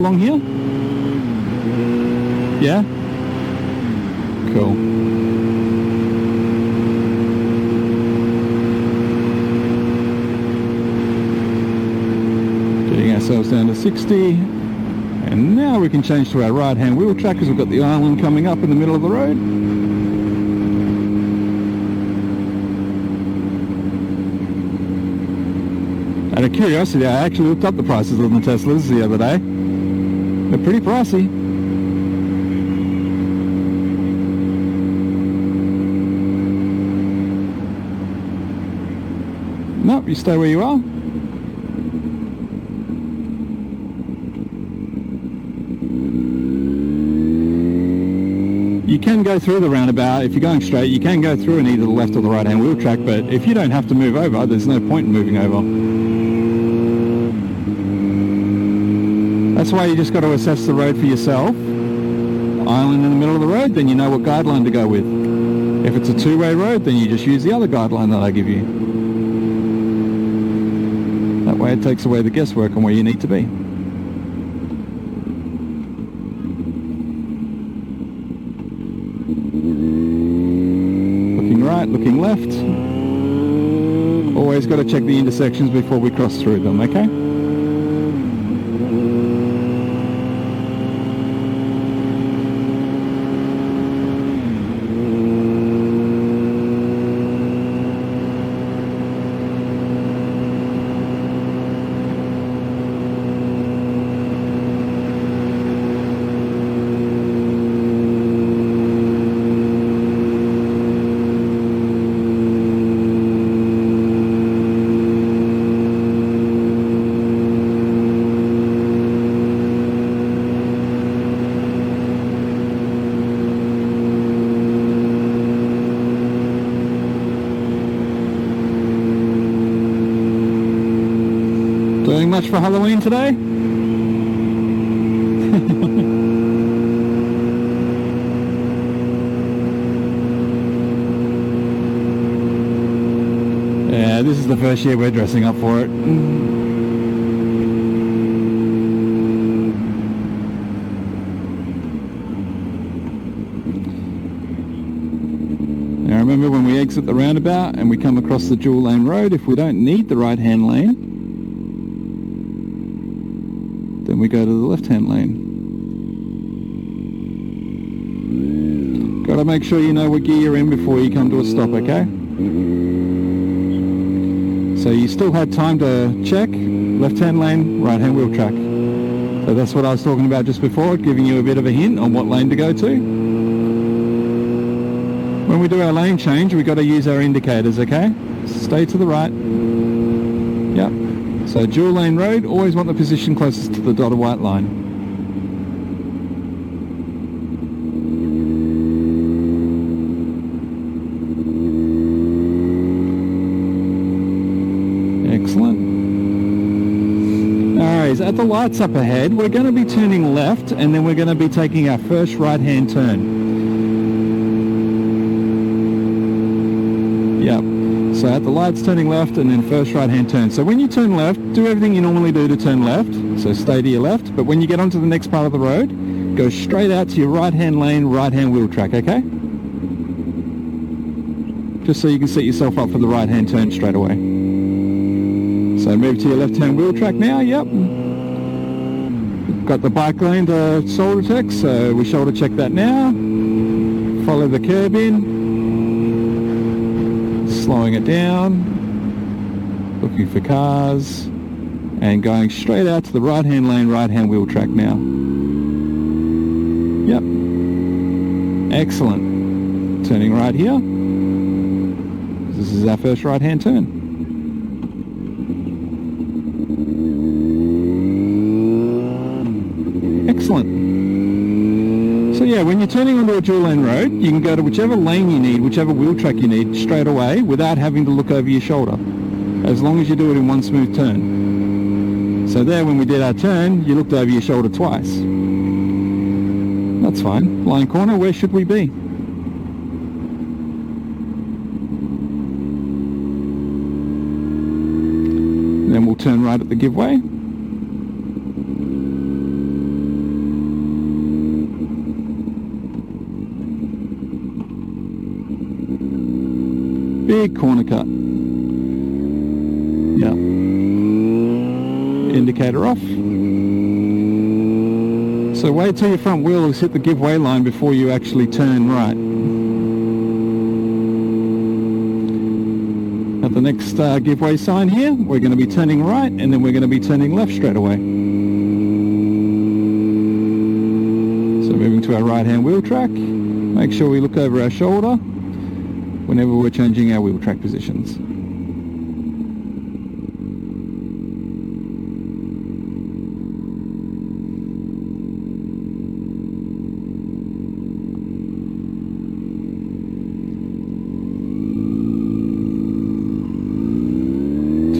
along here? Yeah? Cool. Getting ourselves down to 60. And now we can change to our right-hand wheel track because we've got the island coming up in the middle of the road. Out of curiosity, I actually looked up the prices on the Teslas the other day. They're pretty pricey. Nope, you stay where you are. You can go through the roundabout. If you're going straight, you can go through in either the left or the right-hand wheel track, but if you don't have to move over, there's no point in moving over. That's why you just got to assess the road for yourself. Island in the middle of the road, then you know what guideline to go with. If it's a two-way road, then you just use the other guideline that I give you. That way it takes away the guesswork on where you need to be. Looking right, looking left. Always got to check the intersections before we cross through them, okay? Doing much for Halloween today? Yeah, this is the first year we're dressing up for it. Now remember, when we exit the roundabout and we come across the dual lane road, if we don't need the right hand lane, then we go to the left-hand lane. Got to make sure you know what gear you're in before you come to a stop, okay? So you still had time to check left-hand lane, right-hand wheel track. So that's what I was talking about just before, giving you a bit of a hint on what lane to go to. When we do our lane change, we've got to use our indicators, okay? Stay to the right. Yep. So dual lane road, always want the position closest to the dotted white line. Excellent. Alright, at the lights up ahead, we're going to be turning left and then we're going to be taking our first right-hand turn. Yep. So at the lights, turning left and then first right-hand turn. So when you turn left, do everything you normally do to turn left. So stay to your left. But when you get onto the next part of the road, go straight out to your right-hand lane, right-hand wheel track, okay? Just so you can set yourself up for the right-hand turn straight away. So move to your left-hand wheel track now, yep. Got the bike lane to shoulder check, so we shoulder check that now. Follow the curb in. Slowing it down, looking for cars, and going straight out to the right-hand lane, right-hand wheel track now. Yep. Excellent. Turning right here. This is our first right-hand turn. Excellent. So yeah, when you're turning onto a dual lane road, you can go to whichever lane you need, whichever wheel track you need straight away without having to look over your shoulder, as long as you do it in one smooth turn. So there, when we did our turn, you looked over your shoulder twice. That's fine. Line corner, where should we be? Then we'll turn right at the giveaway. Big corner cut. Yeah. Indicator off. So wait till your front wheel has hit the give way line before you actually turn right. At the next give way sign here, we're going to be turning right, and then we're going to be turning left straight away. So moving to our right hand wheel track, make sure we look over our shoulder whenever we're changing our wheel track positions.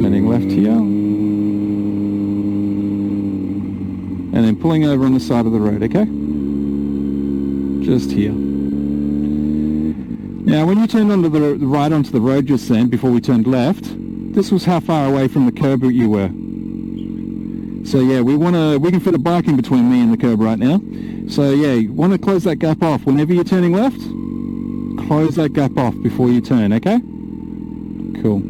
Turning left here, and then pulling over on the side of the road, okay? Just here. Now when you turned onto the right onto the road just then, before we turned left, this was how far away from the curb you were. So yeah, we can fit a bike in between me and the curb right now. So yeah, you want to close that gap off. Whenever you're turning left, close that gap off before you turn, okay? Cool.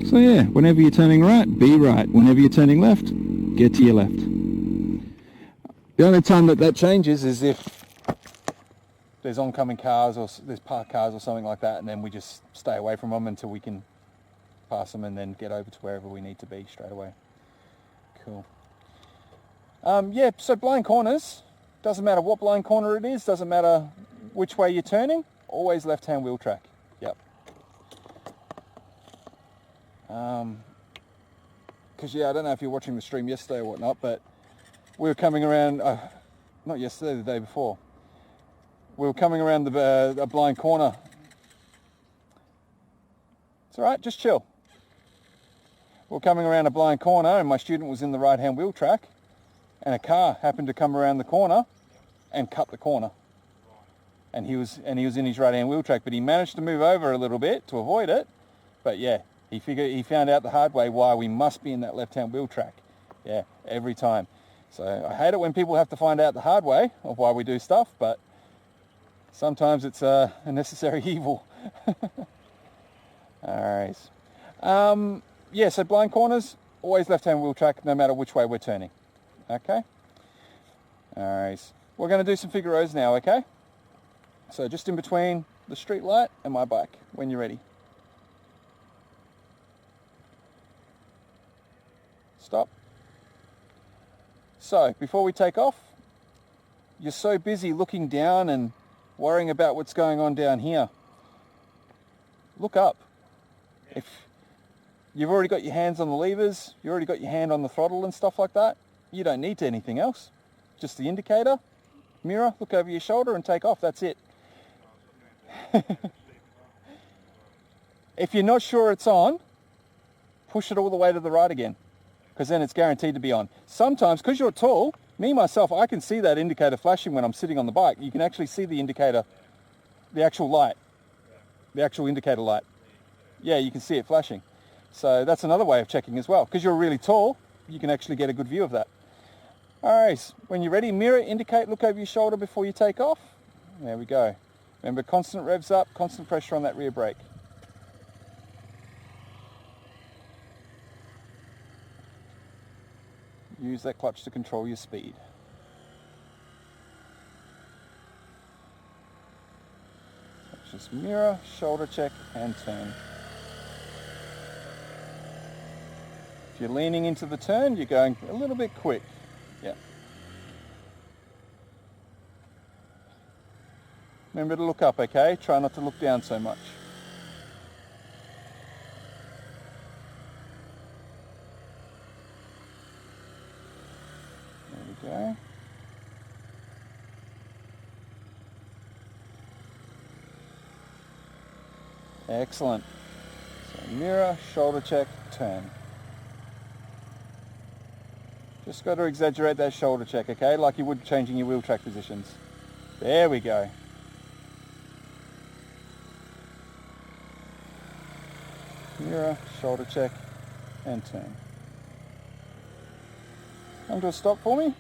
So yeah, whenever you're turning right, be right. Whenever you're turning left, get to your left. The only time that changes is if there's oncoming cars or there's parked cars or something like that, and then we just stay away from them until we can pass them and then get over to wherever we need to be straight away. Cool. Yeah, so blind corners, doesn't matter what blind corner it is, doesn't matter which way you're turning, always left-hand wheel track. Yep. Because yeah, I don't know if you're watching the stream yesterday or whatnot, but we were coming around, not yesterday, the day before. We were coming around a blind corner. It's all right, just chill. We were coming around a blind corner, and my student was in the right-hand wheel track, and a car happened to come around the corner and cut the corner. And he was in his right-hand wheel track, but he managed to move over a little bit to avoid it. But yeah, he found out the hard way why we must be in that left-hand wheel track. Yeah, every time. So I hate it when people have to find out the hard way of why we do stuff, but sometimes it's a necessary evil. All right. Yeah, so blind corners, always left-hand wheel track, no matter which way we're turning. Okay? All right. We're going to do some figure O's now, okay? So just in between the street light and my bike, when you're ready. Stop. So, before we take off, you're so busy looking down and worrying about what's going on down here. Look up. If you've already got your hands on the levers, you already got your hand on the throttle and stuff like that, you don't need to anything else. Just the indicator, mirror, look over your shoulder and take off. That's it. If you're not sure it's on, push it all the way to the right again, because then it's guaranteed to be on. Sometimes, because you're tall, me myself, I can see that indicator flashing when I'm sitting on the bike. You can actually see the indicator, the actual light, the actual indicator light. Yeah, you can see it flashing. So that's another way of checking as well. Because you're really tall, you can actually get a good view of that. All right, when you're ready, mirror, indicate, look over your shoulder before you take off. There we go. Remember, constant revs up, constant pressure on that rear brake. Use that clutch to control your speed. Just mirror, shoulder check, and turn. If you're leaning into the turn, you're going a little bit quick. Yeah. Remember to look up, okay? Try not to look down so much. Okay. Excellent. So mirror, shoulder check, turn. Just got to exaggerate that shoulder check, okay? Like you would changing your wheel track positions. There we go. Mirror, shoulder check, and turn. Come to a stop for me.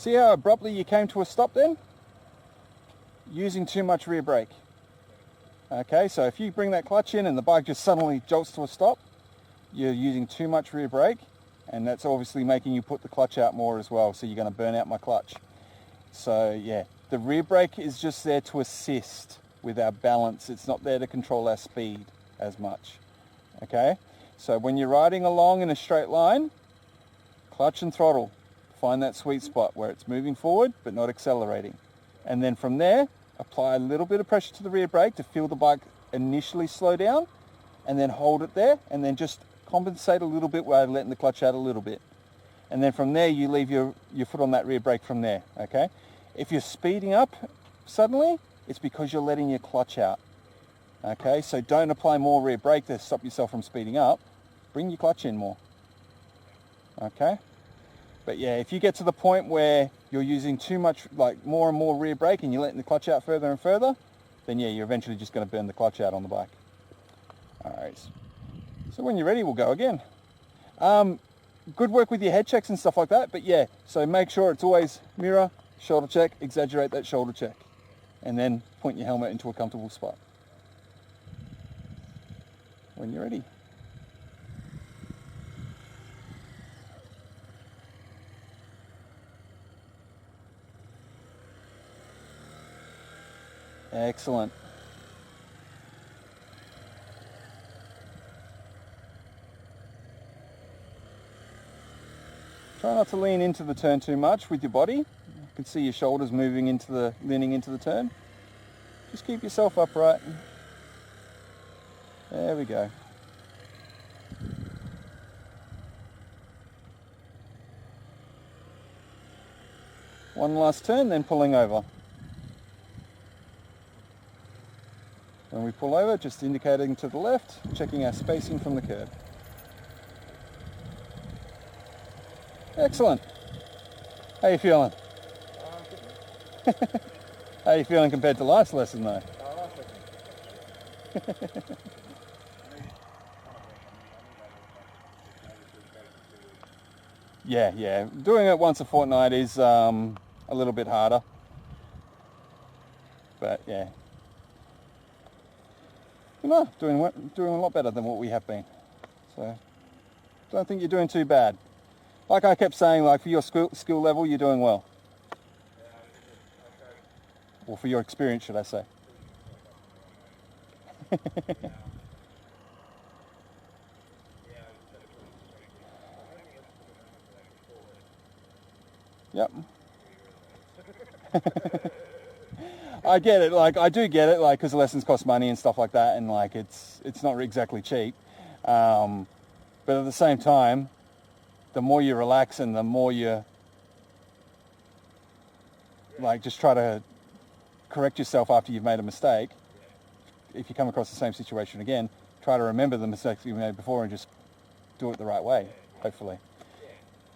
See how abruptly you came to a stop then? Using too much rear brake. Okay, so if you bring that clutch in and the bike just suddenly jolts to a stop, you're using too much rear brake, and that's obviously making you put the clutch out more as well, so you're going to burn out my clutch. So yeah, the rear brake is just there to assist with our balance. It's not there to control our speed as much. Okay, so when you're riding along in a straight line, clutch and throttle. Find that sweet spot where it's moving forward but not accelerating. And then from there, apply a little bit of pressure to the rear brake to feel the bike initially slow down, and then hold it there, and then just compensate a little bit while letting the clutch out a little bit. And then from there, you leave your foot on that rear brake from there, okay? If you're speeding up suddenly, it's because you're letting your clutch out, okay? So don't apply more rear brake to stop yourself from speeding up. Bring your clutch in more, okay? But yeah, if you get to the point where you're using too much, like more and more rear brake, and you're letting the clutch out further and further, then yeah, you're eventually just going to burn the clutch out on the bike. All right. So when you're ready, we'll go again. Good work with your head checks and stuff like that. But yeah, so make sure it's always mirror, shoulder check, exaggerate that shoulder check, and then point your helmet into a comfortable spot. When you're ready. Excellent. Try not to lean into the turn too much with your body. You can see your shoulders leaning into the turn. Just keep yourself upright. There we go. One last turn, then pulling over. When we pull over, just indicating to the left, checking our spacing from the curb. Excellent. How you feeling? How you feeling compared to last lesson though? Yeah. Doing it once a fortnight is a little bit harder. But yeah. No, doing a lot better than what we have been. So, don't think you're doing too bad. Like I kept saying, like for your skill level, you're doing well. Or for your experience, should I say. Yep. I get it, like I do get it, like because the lessons cost money and stuff like that, and like it's not exactly cheap. But at the same time, the more you relax and the more you like just try to correct yourself after you've made a mistake, if you come across the same situation again, try to remember the mistakes you made before and just do it the right way, hopefully.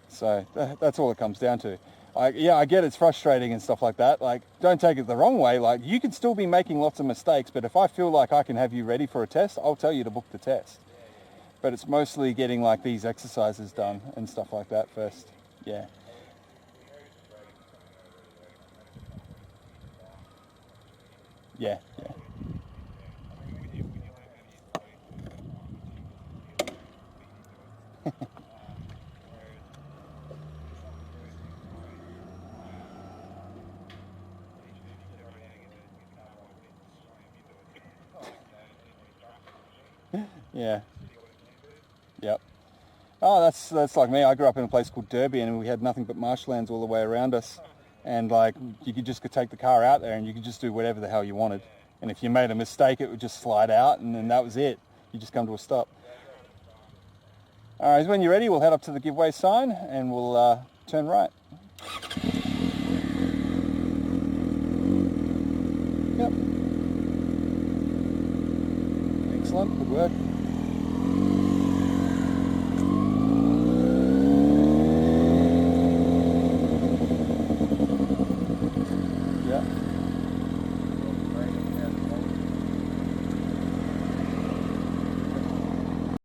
So that's all it comes down to. I get it's frustrating and stuff like that. Like, don't take it the wrong way. Like, you can still be making lots of mistakes, but if I feel like I can have you ready for a test, I'll tell you to book the test. But it's mostly getting like these exercises done and stuff like that first. Yeah. Yeah. Yeah. Yep. Oh, that's like me. I grew up in a place called Derby, and we had nothing but marshlands all the way around us. And like, you could just take the car out there, and you could just do whatever the hell you wanted. And if you made a mistake, it would just slide out, and then that was it. You just come to a stop. All right, when you're ready, we'll head up to the giveaway sign, and we'll turn right. Yep. Excellent. Good work.